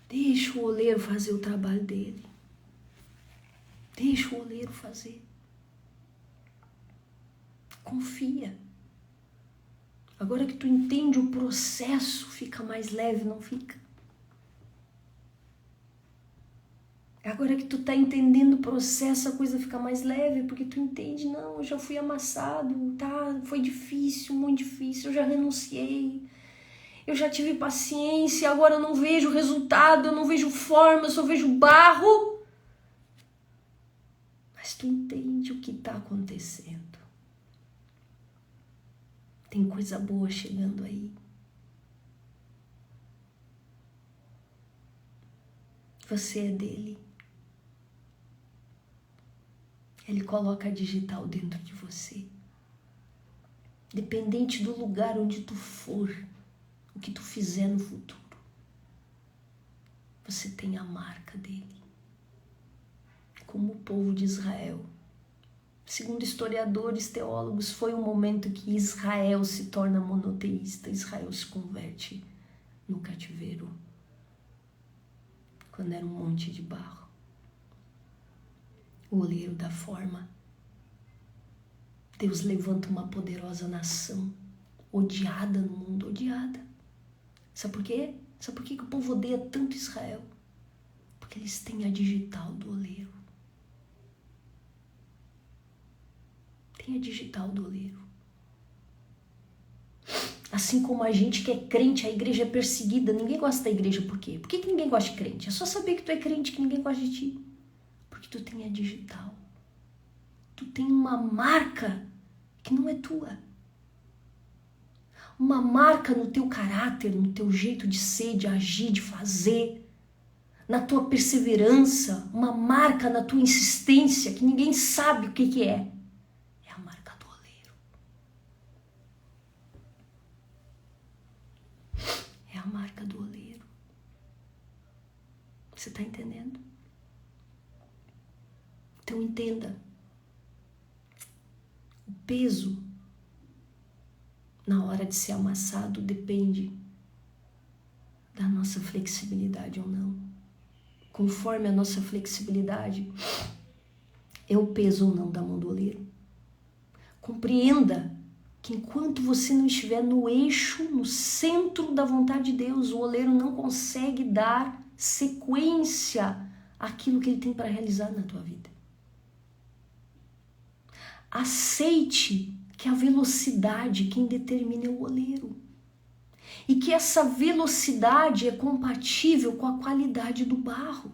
A: Deixa o oleiro fazer o trabalho dele. Deixa o oleiro fazer. Confia. Agora que tu entende o processo, fica mais leve, não fica? Agora que tu tá entendendo o processo, a coisa fica mais leve, porque tu entende, não, eu já fui amassado, tá? Foi difícil, muito difícil, eu já renunciei. Eu já tive paciência, agora eu não vejo resultado, eu não vejo forma, eu só vejo barro. Mas tu entende o que está acontecendo. Tem coisa boa chegando aí. Você é dele. Ele coloca a digital dentro de você. Dependente do lugar onde tu for, o que tu fizer no futuro, você tem a marca dele. Como o povo de Israel. Segundo historiadores, teólogos, foi um momento que Israel se torna monoteísta. Israel se converte no cativeiro. Quando era um monte de barro. O oleiro dá forma. Deus levanta uma poderosa nação. Odiada no mundo, odiada. Sabe por quê? Sabe por que o povo odeia tanto Israel? Porque eles têm a digital do oleiro. Tem a digital do oleiro. Assim como a gente que é crente, a igreja é perseguida. Ninguém gosta da igreja, por quê? Por que ninguém gosta de crente? É só saber que tu é crente que ninguém gosta de ti. Porque tu tem a digital. Tu tem uma marca que não é tua. Uma marca no teu caráter, no teu jeito de ser, de agir, de fazer. Na tua perseverança. Uma marca na tua insistência que ninguém sabe o que é. A marca do oleiro. Você está entendendo? Então entenda. peso na hora de ser amassado depende da nossa flexibilidade ou não. Conforme a nossa flexibilidade é o peso ou não da mão do oleiro. Compreenda que enquanto você não estiver no eixo, no centro da vontade de Deus, o oleiro não consegue dar sequência àquilo que ele tem para realizar na tua vida. Aceite que a velocidade quem determina é o oleiro. E que essa velocidade é compatível com a qualidade do barro.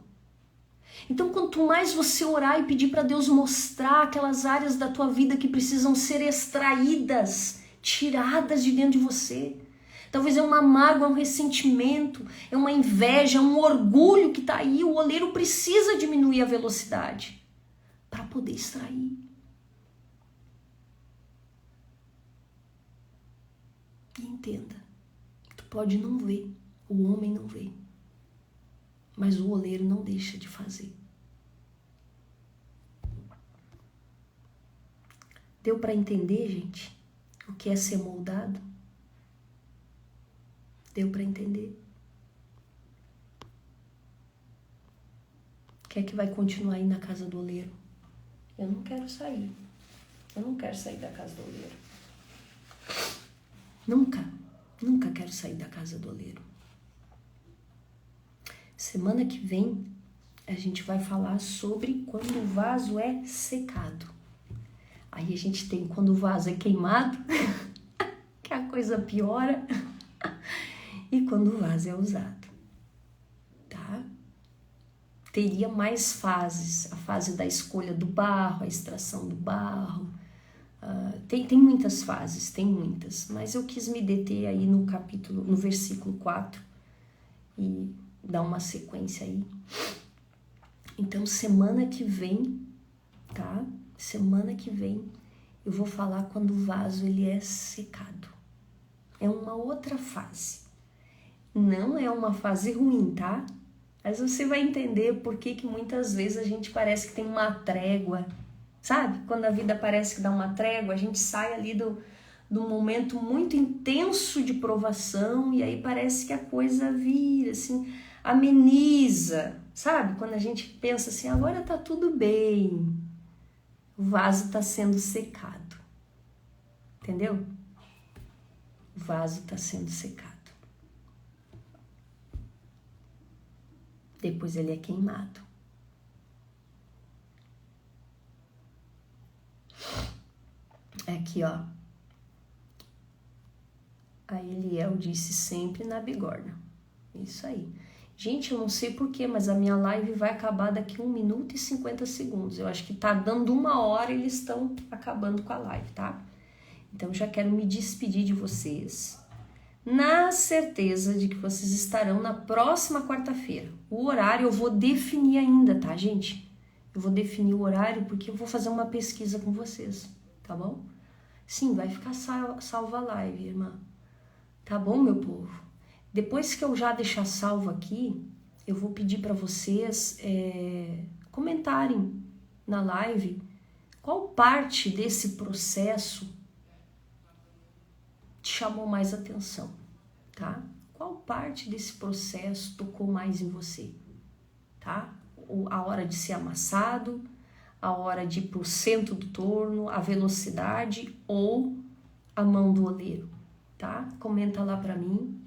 A: Então, quanto mais você orar e pedir para Deus mostrar aquelas áreas da tua vida que precisam ser extraídas, tiradas de dentro de você. Talvez é uma mágoa, é um ressentimento, é uma inveja, é um orgulho que está aí. O oleiro precisa diminuir a velocidade para poder extrair. E entenda, tu pode não ver, o homem não vê, mas o oleiro não deixa de fazer. Deu para entender, gente, o que é ser moldado? Deu para entender? Quer que vai continuar aí na casa do oleiro? Eu não quero sair. Eu não quero sair da casa do oleiro. Nunca quero sair da casa do oleiro. Semana que vem a gente vai falar sobre quando o vaso é secado. Aí a gente tem quando o vaso é queimado, que a coisa piora, e quando o vaso é usado, tá? Teria mais fases, a fase da escolha do barro, a extração do barro, tem muitas fases, tem muitas, mas eu quis me deter aí no versículo 4 e dar uma sequência aí. Então, semana que vem, tá? Semana que vem eu vou falar quando o vaso ele é secado. É uma outra fase. Não é uma fase ruim, tá? Mas você vai entender por que muitas vezes a gente parece que tem uma trégua. Sabe? Quando a vida parece que dá uma trégua, a gente sai ali do momento muito intenso de provação e aí parece que a coisa vira, assim, ameniza. Sabe? Quando a gente pensa assim, agora tá tudo bem. O vaso está sendo secado. Entendeu? O vaso está sendo secado. Depois ele é queimado. Aqui, ó. A Eliel disse sempre na bigorna. Isso aí. Gente, eu não sei porquê, mas a minha live vai acabar daqui 1 minuto e 50 segundos. Eu acho que tá dando 1 hora e eles estão acabando com a live, tá? Então, já quero me despedir de vocês, na certeza de que vocês estarão na próxima quarta-feira. O horário eu vou definir ainda, tá, gente? Eu vou definir o horário porque eu vou fazer uma pesquisa com vocês, tá bom? Sim, vai ficar salva a live, irmã. Tá bom, meu povo? Depois que eu já deixar salvo aqui, eu vou pedir para vocês comentarem na live qual parte desse processo te chamou mais atenção, tá? Qual parte desse processo tocou mais em você, tá? A hora de ser amassado, a hora de ir pro centro do torno, a velocidade ou a mão do oleiro, tá? Comenta lá para mim.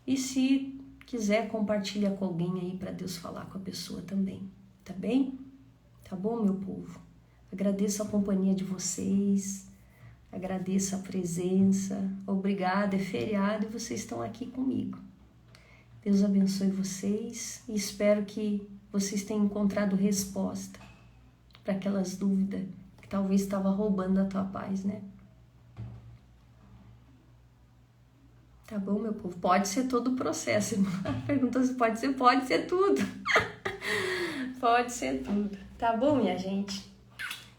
A: E se quiser, compartilha com alguém aí para Deus falar com a pessoa também, tá bem? Tá bom, meu povo? Agradeço a companhia de vocês, agradeço a presença, obrigada, é feriado e vocês estão aqui comigo. Deus abençoe vocês e espero que vocês tenham encontrado resposta para aquelas dúvidas que talvez estava roubando a tua paz, né? Tá bom, meu povo? Pode ser todo o processo, irmã. Perguntou se pode ser tudo. Pode ser tudo. Tá bom, minha gente?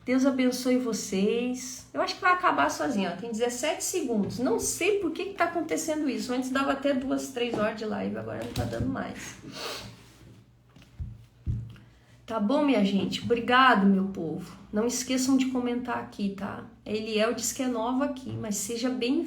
A: Deus abençoe vocês. Eu acho que vai acabar sozinho, ó. Tem 17 segundos. Não sei por que tá acontecendo isso. Antes dava até 2, 3 horas de live, agora não tá dando mais. Tá bom, minha gente? Obrigado, meu povo. Não esqueçam de comentar aqui, tá? Eliel diz que é nova aqui, mas seja bem-vindo.